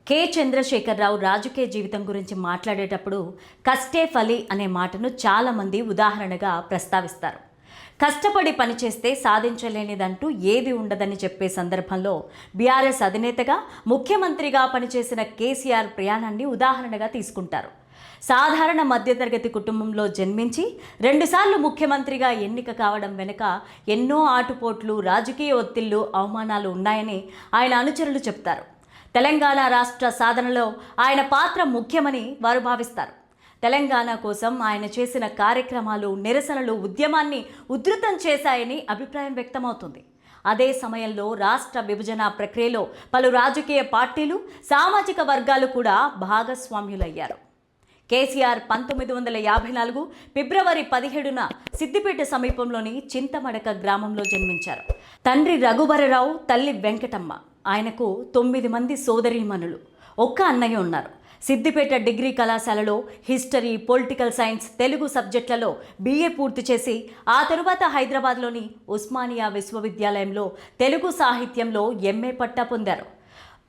K Chandrashekar Rao రాజకీయ జీవితం గురించి మాట్లాడేటప్పుడు కష్టే ఫలి అనే మాటను చాలామంది ఉదాహరణగా ప్రస్తావిస్తారు. కష్టపడి పనిచేస్తే సాధించలేనిదంటూ ఏది ఉండదని చెప్పే సందర్భంలో బీఆర్ఎస్ అధినేతగా ముఖ్యమంత్రిగా పనిచేసిన కేసీఆర్ ప్రయాణాన్ని ఉదాహరణగా తీసుకుంటారు. సాధారణ మధ్యతరగతి కుటుంబంలో జన్మించి రెండుసార్లు ముఖ్యమంత్రిగా ఎన్నిక కావడం వెనుక ఎన్నో ఆటుపోట్లు, రాజకీయ ఒత్తిళ్లు, అవమానాలు ఉన్నాయని ఆయన అనుచరులు చెప్తారు. తెలంగాణ రాష్ట్ర సాధనలో ఆయన పాత్ర ముఖ్యమని వారు భావిస్తారు. తెలంగాణ కోసం ఆయన చేసిన కార్యక్రమాలు, నిరసనలు ఉద్యమాన్ని ఉధృతం చేశాయని అభిప్రాయం వ్యక్తమవుతుంది. అదే సమయంలో రాష్ట్ర విభజన ప్రక్రియలో పలు రాజకీయ పార్టీలు, సామాజిక వర్గాలు కూడా భాగస్వామ్యులయ్యారు. కేసీఆర్ 1954 ఫిబ్రవరి 17న సిద్దిపేట సమీపంలోని చింతమడక గ్రామంలో జన్మించారు. తండ్రి రఘువరరావు, తల్లి వెంకటమ్మ. ఆయనకు 9 మంది సోదరీమణులు, ఒక్క అన్నయ్య ఉన్నారు. సిద్దిపేట డిగ్రీ కళాశాలలో హిస్టరీ, పొలిటికల్ సైన్స్, తెలుగు సబ్జెక్టులలో BA పూర్తి చేసి ఆ తరువాత హైదరాబాద్లోని ఉస్మానియా విశ్వవిద్యాలయంలో తెలుగు సాహిత్యంలో MA పట్టా పొందారు.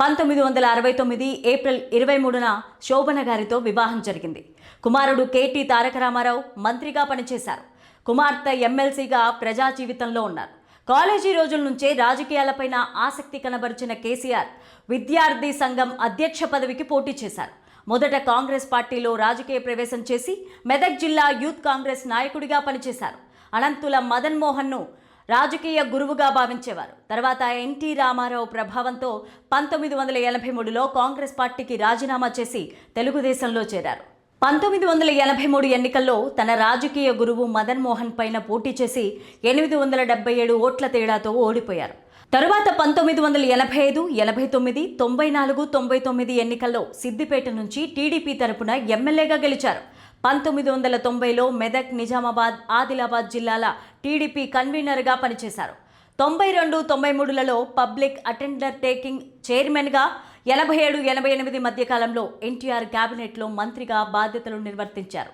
1969 ఏప్రిల్ 23న శోభన గారితో వివాహం జరిగింది. కుమారుడు KT తారక రామారావు మంత్రిగా పనిచేశారు. కుమార్తె MLCగా ప్రజా జీవితంలో ఉన్నారు. కాలేజీ రోజుల నుంచే రాజకీయాలపైన ఆసక్తి కనబరిచిన కేసీఆర్ విద్యార్థి సంఘం అధ్యక్ష పదవికి పోటీ చేశారు. మొదట కాంగ్రెస్ పార్టీలో రాజకీయ ప్రవేశం చేసి మెదక్ జిల్లా యూత్ కాంగ్రెస్ నాయకుడిగా పనిచేశారు. అనంతుల మదన్ మోహన్ను రాజకీయ గురువుగా భావించేవారు. తర్వాత NT రామారావు ప్రభావంతో 1983లో కాంగ్రెస్ పార్టీకి రాజీనామా చేసి తెలుగుదేశంలో చేరారు. 1983 ఎన్నికల్లో తన రాజకీయ గురువు మదన్ మోహన్ పైన పోటీ చేసి 877 ఓట్ల తేడాతో ఓడిపోయారు. తరువాత 1985, 89, 94, 99 ఎన్నికల్లో సిద్దిపేట నుంచి టీడీపీ తరపున ఎమ్మెల్యేగా గెలిచారు. 1990లో మెదక్, నిజామాబాద్, ఆదిలాబాద్ జిల్లాల టీడీపీ కన్వీనర్గా పనిచేశారు. 92, 93లలో పబ్లిక్ అటెండర్ టేకింగ్ చైర్మన్గా, 87, 88 మధ్యకాలంలో NTR క్యాబినెట్లో మంత్రిగా బాధ్యతలు నిర్వర్తించారు.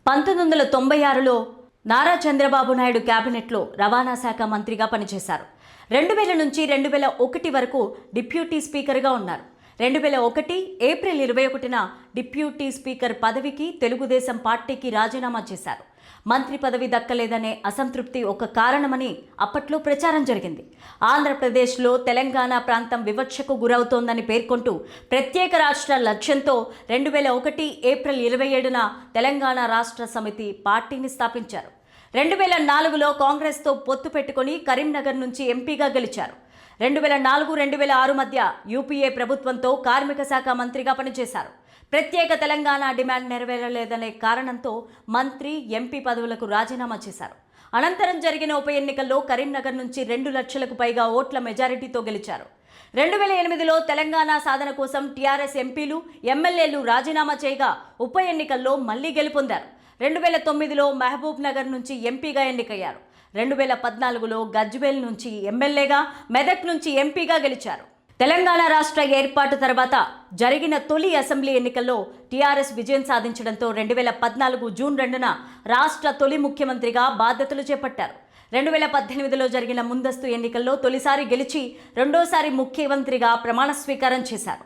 1996లో నారా చంద్రబాబు నాయుడు క్యాబినెట్లో రవాణా శాఖ మంత్రిగా పనిచేశారు. 2000 నుంచి 2001 వరకు డిప్యూటీ స్పీకర్గా ఉన్నారు. 2001 ఏప్రిల్ 21న డిప్యూటీ స్పీకర్ పదవికి తెలుగుదేశం పార్టీకి రాజీనామా చేశారు. మంత్రి పదవి దక్కలేదనే అసంతృప్తి ఒక కారణమని అప్పట్లో ప్రచారం జరిగింది. ఆంధ్రప్రదేశ్లో తెలంగాణ ప్రాంతం వివక్షకు గురవుతోందని పేర్కొంటూ ప్రత్యేక రాష్ట్ర లక్ష్యంతో 2001 ఏప్రిల్ 27న తెలంగాణ రాష్ట్ర సమితి పార్టీని స్థాపించారు. 2004లో కాంగ్రెస్తో పొత్తు పెట్టుకుని కరీంనగర్ నుంచి ఎంపీగా గెలిచారు. 2004, 2006 మధ్య UPA ప్రభుత్వంతో కార్మిక శాఖ మంత్రిగా పనిచేశారు. ప్రత్యేక తెలంగాణ డిమాండ్ నెరవేరలేదనే కారణంతో మంత్రి, ఎంపీ పదవులకు రాజీనామా చేశారు. అనంతరం జరిగిన ఉప ఎన్నికల్లో కరీంనగర్ నుంచి 2 లక్షలకు పైగా ఓట్ల మెజారిటీతో గెలిచారు. 2008లో తెలంగాణ సాధన కోసం TRS ఎంపీలు, ఎమ్మెల్యేలు రాజీనామా చేయగా ఉప ఎన్నికల్లో మళ్లీ గెలుపొందారు. 2009లో మహబూబ్ నగర్ నుంచి ఎంపీగా ఎన్నికయ్యారు. 2014లో గజ్వేల్ నుంచి ఎమ్మెల్యేగా, మెదక్ నుంచి ఎంపీగా గెలిచారు. తెలంగాణ రాష్ట్ర ఏర్పాటు తర్వాత జరిగిన తొలి అసెంబ్లీ ఎన్నికల్లో TRS విజయం సాధించడంతో 2014 జూన్ 2న రాష్ట్ర తొలి ముఖ్యమంత్రిగా బాధ్యతలు చేపట్టారు. 2018లో జరిగిన ముందస్తు ఎన్నికల్లో తొలిసారి గెలిచి రెండోసారి ముఖ్యమంత్రిగా ప్రమాణ స్వీకారం చేశారు.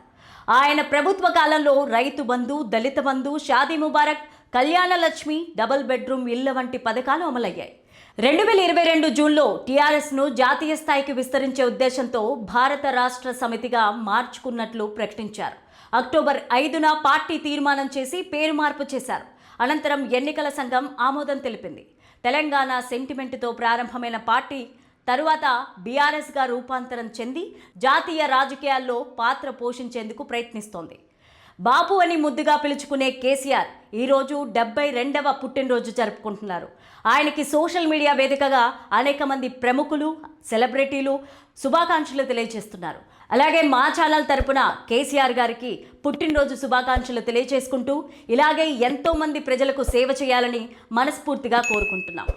ఆయన ప్రభుత్వ కాలంలో రైతు బంధు, దళిత బంధు, షాదీ ముబారక్, కళ్యాణ లక్ష్మి, డబుల్ బెడ్రూమ్ ఇళ్ల వంటి పథకాలు అమలయ్యాయి. 2022 జూన్లో TRSను జాతీయ స్థాయికి విస్తరించే ఉద్దేశంతో భారత రాష్ట్ర సమితిగా మార్చుకున్నట్లు ప్రకటించారు. అక్టోబర్ 5న పార్టీ తీర్మానం చేసి పేరు మార్పు చేశారు. అనంతరం ఎన్నికల సంఘం ఆమోదం తెలిపింది. తెలంగాణ సెంటిమెంటుతో ప్రారంభమైన పార్టీ తరువాత BRSగా రూపాంతరం చెంది జాతీయ రాజకీయాల్లో పాత్ర పోషించేందుకు ప్రయత్నిస్తోంది. బాబు అని ముద్దుగా పిలుచుకునే కేసీఆర్ ఈరోజు 72వ పుట్టినరోజు జరుపుకుంటున్నారు. ఆయనకి సోషల్ మీడియా వేదికగా అనేక మంది ప్రముఖులు, సెలబ్రిటీలు శుభాకాంక్షలు తెలియజేస్తున్నారు. అలాగే మా ఛానల్ తరపున కేసీఆర్ గారికి పుట్టినరోజు శుభాకాంక్షలు తెలియజేసుకుంటూ ఇలాగే ఎంతోమంది ప్రజలకు సేవ చేయాలని మనస్ఫూర్తిగా కోరుకుంటున్నాం.